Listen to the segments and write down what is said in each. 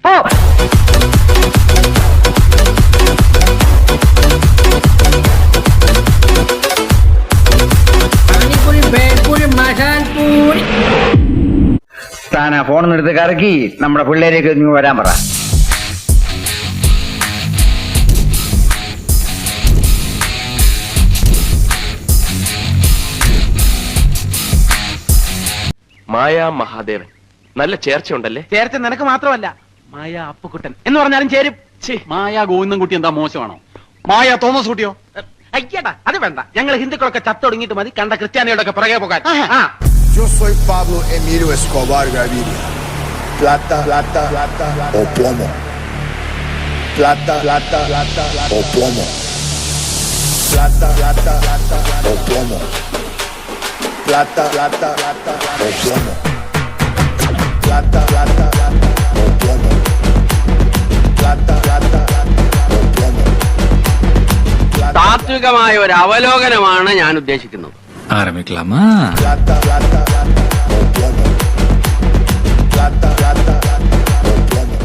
പോ. താനാ ഫോണിൽ എടുത്ത് കറക്കി നമ്മുടെ പിള്ളേരേക്ക് നീ വരാൻ പറ. മായാ മഹാദേവൻ നല്ല ചേർച്ചയുണ്ടല്ലേ? ചേർച്ച നിനക്ക് മാത്രമല്ല, മായ അപ്പുക്കുട്ടൻ എന്ന് പറഞ്ഞാലും ചേരും. മായ ഗോവിന്ദൻകുട്ടി എന്താ മോശമാണോ? മായ തോമസ് കുട്ടിയോ? അയ്യടാ, അത് വേണ്ട. ഞങ്ങൾ ഹിന്ദുക്കളൊക്കെ ചത്തൊടുങ്ങിട്ട് മതി കണ്ട ക്രിസ്ത്യാനികളുടെ പുറകെ പോകാൻ. Yo soy Pablo Emilio Escobar Gaviria. Plata, plata, plata, o plomo. Plata, plata, plata, o plomo. Plata, plata, plata, o plomo. Plata, plata, plata, o plomo. Plata, plata, plata, o plomo. Plata, plata, plata, o plomo. താത്വികമായ ഒരു അവലോകനമാണ് ഞാൻ ഉദ്ദേശിക്കുന്നത്. ആരംഭിക്കലാമാ? Plata, plata, plata, o plomo. Plata, plata, plata, o plomo.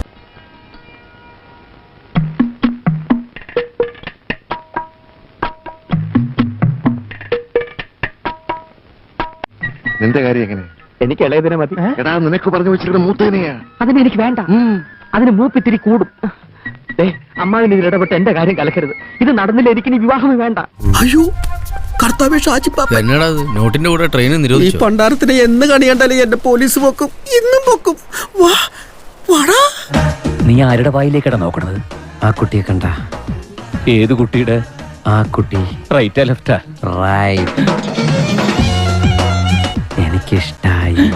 നിന്റെ കാര്യം എങ്ങനെ? എനിക്ക് ഇളയതിനെ മതി. എടാ, നിനക്ക് പറഞ്ഞു വെച്ചിരിക്കുന്ന മൂത്തേനെയാ. അതിന് എനിക്ക് വേണ്ട. അതിന് മൂപ്പിത്തിരി കൂടും. അമ്മാവിന് ഇതിൽ ഇടപെട്ട് എന്റെ കാര്യം കലക്കരുത്. ഇത് നടന്നില്ല, എനിക്ക് ഇനി വിവാഹമേ വേണ്ട. അയ്യോ കർത്താവേ, ഷാജിപ്പാപ്പ എന്നടാ നോട്ടിന്റെ കൂടെ ട്രെയിൻ ഈ നിരോധിച്ചു. പണ്ടാരത്തിന് എന്ന് കണി കണ്ടാലും എന്റെ പോലീസ് പൊക്കും, ഇന്നും പൊക്കും. വാ വാടാ. നീ ആരുടെ വായിലേക്കടാ നോക്കണത്? ആ കുട്ടിയെ കണ്ട? ഏത് കുട്ടിയുടെ? ആ കുട്ടി റൈറ്റാ ലെഫ്റ്റാ? റൈറ്റ്. എനിക്കിഷ്ടായി.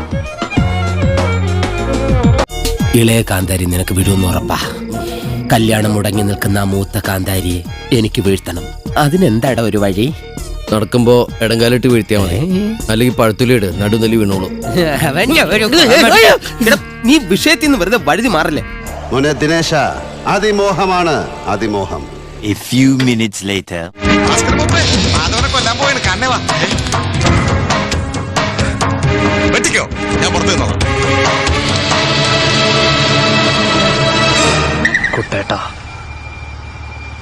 ഇളയ കാന്താരി നിനക്ക് വിടുമെന്ന് ഉറപ്പാ. കല്യാണം മുടങ്ങി നിൽക്കുന്ന ആ മൂത്ത കാന്താരിയെ എനിക്ക് വീഴ്ത്തണം. അതിനെന്താടാ ഒരു വഴി? നടക്കുമ്പോ ഇടങ്കാലിട്ട് വീഴ്ത്തിയാ മതി, അല്ലെങ്കിൽ പഴത്തുലിട് നടുനെല്ലി വീണോളൂ. നീ വിഷയത്തിൽ നിന്ന് വെറുതെ വഴുതി മാറില്ലേ? മോനെ ദിനേശ, അതിമോഹമാണ് അതിമോഹം. A few minutes later. കുട്ടേട്ടാ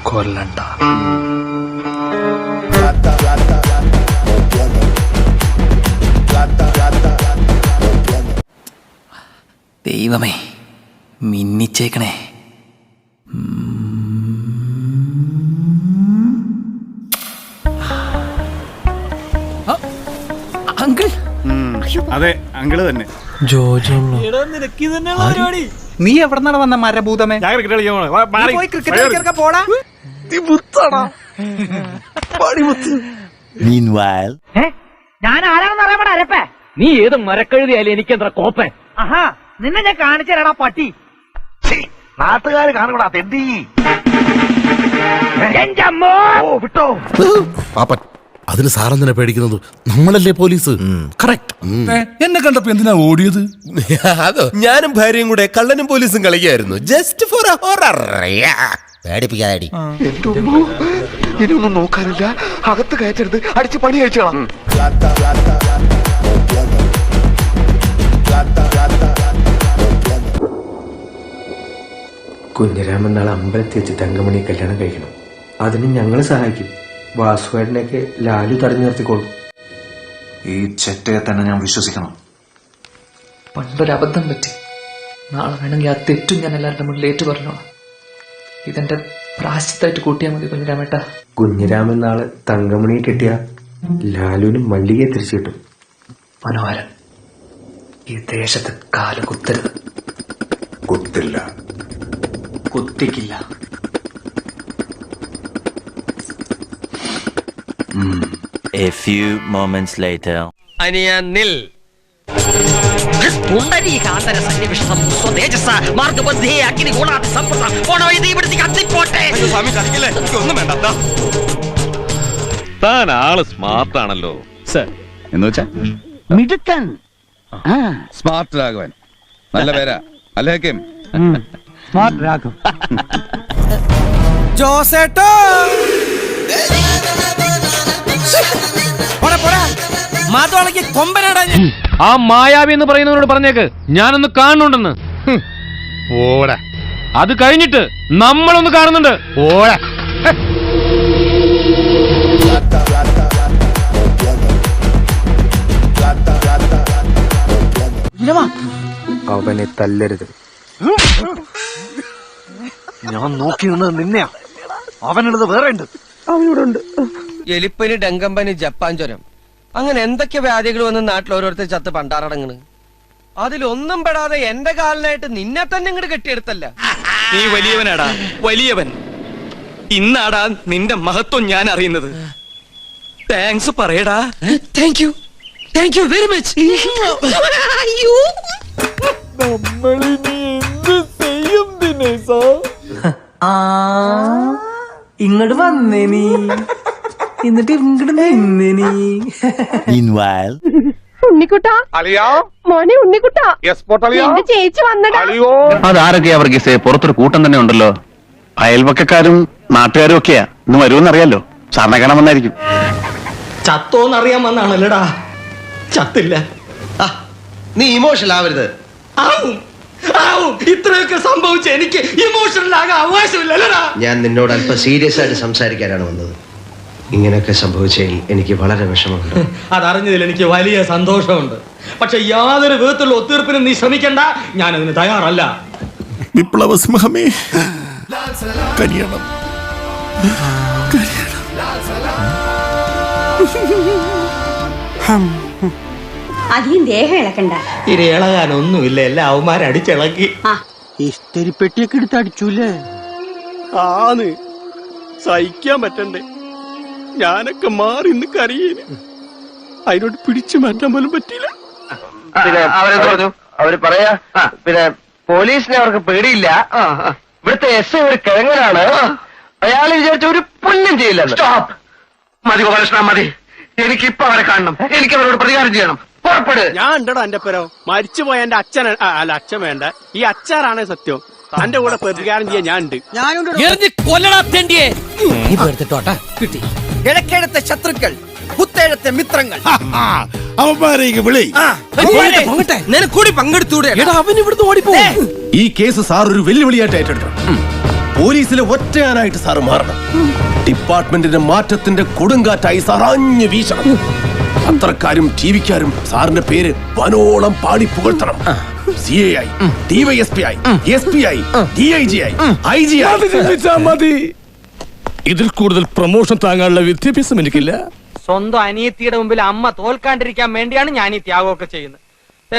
കൊല്ലണ്ട. Plata, plata, plata, o plomo. Plata, plata, plata, o plomo. ദൈവമേ, മിന്നിച്ചേക്കണേ. അങ്കിൾ. അതെ, അങ്കിള് തന്നെ. ജോജോ നീ എവിടെന്നാണ് വന്ന മരഭൂതമേ? ഞാൻ ക്രിക്കറ്റ് കളിക്കാൻ പോയി ക്രിക്കറ്റ് കളിക്കാൻ പോടാ. Meanwhile. ഞാൻ ആരാണെന്ന് അറിയാൻ അരപ്പേ. നീ ഏത് മരക്കഴുതിയാലും എനിക്കെന്താ കോപ്പൻ? ആഹാ, നിന്നെ ഞാൻ കാണിച്ചു തരാടാ പട്ടി. നാട്ടുകാർ കാണൂടാ തെണ്ടി. വിട്ടോ. പാപ്പൻ, അതിന് സാറെന്തിനാ പേടിക്കുന്നത്? നമ്മളല്ലേ പോലീസ്. കറക്റ്റ്. എന്നെ കണ്ടപ്പോ എന്തിനാ ഓടിയത്? അതോ, ഞാനും ഭാര്യയും കൂടെ കള്ളനും പോലീസും കളിക്കായിരുന്നു. Just for a horror. പേടിപ്പിക്കാടി. ഇനിയൊന്നും നോക്കാനില്ല, അകത്ത് കയറ്റരുത്, അടിച്ച് പണി കഴിച്ചോളാം. Plata, plata, plata, o plomo. Plata, plata, plata, o plomo. Kunhiraman നാളെ അമ്പലത്തിൽ വെച്ച് തങ്കമണി കല്യാണം കഴിക്കണം. അതിന് ഞങ്ങൾ സഹായിക്കും. വാസുവേട്ടനെയൊക്കെ ലാലു തടഞ്ഞു നിർത്തിക്കോളും. ഈ ചെറ്റയെ തന്നെ ഞാൻ വിശ്വസിക്കണം. പണ്ടൊരബദ്ധം പറ്റി. നാളെ വേണമെങ്കിൽ ആ തെറ്റും ഞാൻ എല്ലാവരുടെ മുന്നിൽ ഏറ്റു പറഞ്ഞോളാം. ഇതെന്റെ പ്രാശ്ചിത്തായിട്ട് കൂട്ടിയാൽ മതി കുഞ്ഞിരാമേട്ട. കുഞ്ഞിരാമൻ നാളെ തങ്കമണി കെട്ടിയ ലാലുവിനും മല്ലികയെ തിരിച്ചു കിട്ടും. മനോഹരൻ, ഈ ദേശത്ത് കാല് കുത്തരുത്. കുത്തില്ല. കുത്തിക്കില്ല. A few moments later. അനിയ നിൽ. താൻ ആള് സ്മാർട്ട് ആണല്ലോ. എന്ന് വെച്ചാ മിടുക്കൻ. സ്മാർട്ട് രാഘവൻ. നല്ല പേരാ അല്ലേ? സ്മാർട്ട് രാഘവ്. ജോസേട്ടോ ആ മായാവി എന്ന് പറയുന്നവരോട് പറഞ്ഞേക്ക് ഞാനൊന്ന് കാണുന്നുണ്ടെന്ന്. പോടാ അത് കഴിഞ്ഞിട്ട് നമ്മളൊന്ന് കാണുന്നുണ്ട്. പോടാ. Plata, plata, o plomo. Plata, plata, o plomo. അവനെ തല്ലരുത്. ഞാൻ നോക്കി നിന്നത് നിന്നെയാ. അവനുള്ളത് വേറെ ഉണ്ട്. എലിപ്പനി, ഡെങ്കമ്പനി, ജപ്പാൻ ജ്വരം, അങ്ങനെ എന്തൊക്കെ വ്യാധികൾ വന്ന് നാട്ടിൽ ഓരോരുത്തർ ചത്ത് പണ്ടാറടങ്ങണ്. അതിലൊന്നും പെടാതെ എന്റെ കാലിനായിട്ട് നിന്നെ തന്നെ ഇങ്ങോട്ട് കെട്ടിയെടുത്തല്ല. നീ വലിയവനാടാ, വലിയവൻ. ഇന്നാടാ നിന്റെ മഹത്വം ഞാൻ അറിയുന്നത്. താങ്ക്സ് പറയടാ. Thank you very much. ഇങ്ങോട്ട് വന്നേ നീ, എന്നിട്ട് ഇങ്ങോട്ട് നിന്നേ നീ. ഉണ്ണിക്കുട്ടാ, മോനെ ഉണ്ണിക്കുട്ടാ, എന്റെ ചേച്ചി വന്നടാ. അതാരൊക്കെയാ വർഗീസേ? പുറത്തൊരു കൂട്ടം തന്നെ ഉണ്ടല്ലോ. അയൽവക്കക്കാരും നാട്ടുകാരും ഒക്കെയാ. ഇന്ന് വരുമെന്നറിയാലോ. സാറിനെ കാണാൻ വന്നായിരിക്കും. ചത്തോന്നറിയാൻ വന്നാണല്ലോടാ. ചത്തില്ല. നീ ഇമോഷണൽ ആവരുത്. ഇത്രയൊക്കെ സംഭവിച്ച എനിക്ക് ഇമോഷണൽ ആകാൻ അവകാശമില്ലല്ലോടാ. ഞാൻ നിന്നോട് അല്പം സീരിയസ് ആയിട്ട് സംസാരിക്കാനാണ് വന്നത്. ഇങ്ങനെയൊക്കെ സംഭവിച്ചതിൽ എനിക്ക് വളരെ വിഷമമുണ്ട്. അതറിഞ്ഞതിൽ എനിക്ക് വലിയ സന്തോഷമുണ്ട്. പക്ഷെ യാതൊരു വിധത്തിലുള്ള ഒത്തീർപ്പിനും നീ ശ്രമിക്കണ്ട. ഞാനതിന് തയ്യാറല്ല. വിപ്ലവ സിംഹമേ, കനിയണം. അധികം ദേഹം ഇളക്കണ്ട. ഇനി ഇളകാനൊന്നുമില്ല. എല്ലാ അവന്മാരടിച്ചിളക്കി. ഇസ്തിരിപ്പെട്ടിയൊക്കെ എടുത്ത് അടിച്ചൂലേ? ആന്ന് സഹിക്കാൻ പറ്റണ്ടേ? ഞാനൊക്കെ മാറി ഇന്ന് കരയേന്. അതിനോട് പിടിച്ചു മാറ്റാൻ പോലും പറ്റിയില്ല. അവരെന്ത് പറഞ്ഞു? അവര് പറയാ പിന്നെ പോലീസിനെ അവർക്ക് പേടിയില്ല. ഇവിടുത്തെ എസ് ഐ ഒരു കിഴങ്ങനാണ്. അയാൾ വിചാരിച്ച ഒരു പുല്ലും ചെയ്യില്ല. സ്റ്റോപ്പ്. മതി ഗോപാലകൃഷ്ണ, മതി. എനിക്കിപ്പോ അവരെ കാണണം. എനിക്ക് അവരോട് പ്രതികാരം ചെയ്യണം. പുറപ്പെട്. ഞാൻ ഉണ്ടടാ എന്റെ പേരോ. മരിച്ചുപോയ എന്റെ അച്ഛൻ, അല്ല അച്ഛൻ വേണ്ട, ഈ അച്ഛനാണേ സത്യം. തന്റെ കൂടെ പ്രതികാരം ചെയ്യാൻ ഞാൻ ഉണ്ട്. കിഴക്കെടുത്ത ശത്രുക്കൾ, കുത്തെഴുത്ത മിത്രങ്ങൾ. അവന്മാരേക്ക് വിളി. കൂടി പങ്കെടുത്തൂടെ? അവൻ ഇവിടുന്ന് ഓടിപ്പോ. ഈ കേസ് സാർ ഒരു വെല്ലുവിളിയായിട്ട് ഏറ്റെടുത്തു. പോലീസിലെ ഒറ്റയാനായിട്ട് സാർ മാറണം. ഡിപ്പാർട്ട്മെന്റിന്റെ മാറ്റത്തിന്റെ കൊടുങ്കാറ്റായി സാർ അഞ്ഞു വീശണം. പത്രക്കാരും ടിവിക്കാരും സാറിന്റെ പേര് വനോളം പാടി പുകഴ്ത്തണം. CA ആയി, DYSP ആയി, SP ആയി, DIG ആയി, IG ആയി. ഇതിൽ കൂടുതൽ പ്രൊമോഷൻ താങ്ങാനുള്ള വിദ്യാഭ്യാസം എനിക്കില്ല. സ്വന്തം അനിയത്തിയുടെ മുമ്പിൽ അമ്മ തോൽക്കാണ്ടിരിക്കാൻ വേണ്ടിയാണ് ഞാൻ ഈ ത്യാഗമൊക്കെ ചെയ്യുന്നത്.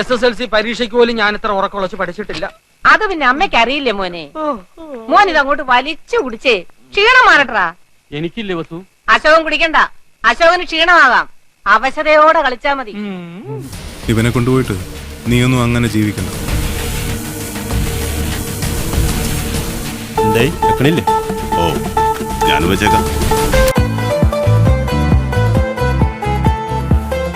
SSLC പരീക്ഷയ്ക്ക് പോലും ഞാൻ ഇത്ര ഉറക്കുളച്ച് പഠിച്ചിട്ടില്ല. അത് പിന്നെ അമ്മയ്ക്ക് അറിയില്ലേ മോനെ? മോൻ ഇതങ്ങോട്ട് വലിച്ചു കുടിച്ചേ ക്ഷീണം മാറട്ടാ. എനിക്കില്ലേ വസു? അശോകൻ കുടിക്കണ്ട. അശോകന് ക്ഷീണമാകാം. അവശതയോടെ കളിച്ചാ മതി. ഇവനെ കൊണ്ടുപോയിട്ട് നീയൊന്നും അങ്ങനെ ജീവിക്കണ്ട. ഓ, ഞാൻ വെച്ചേക്കാം.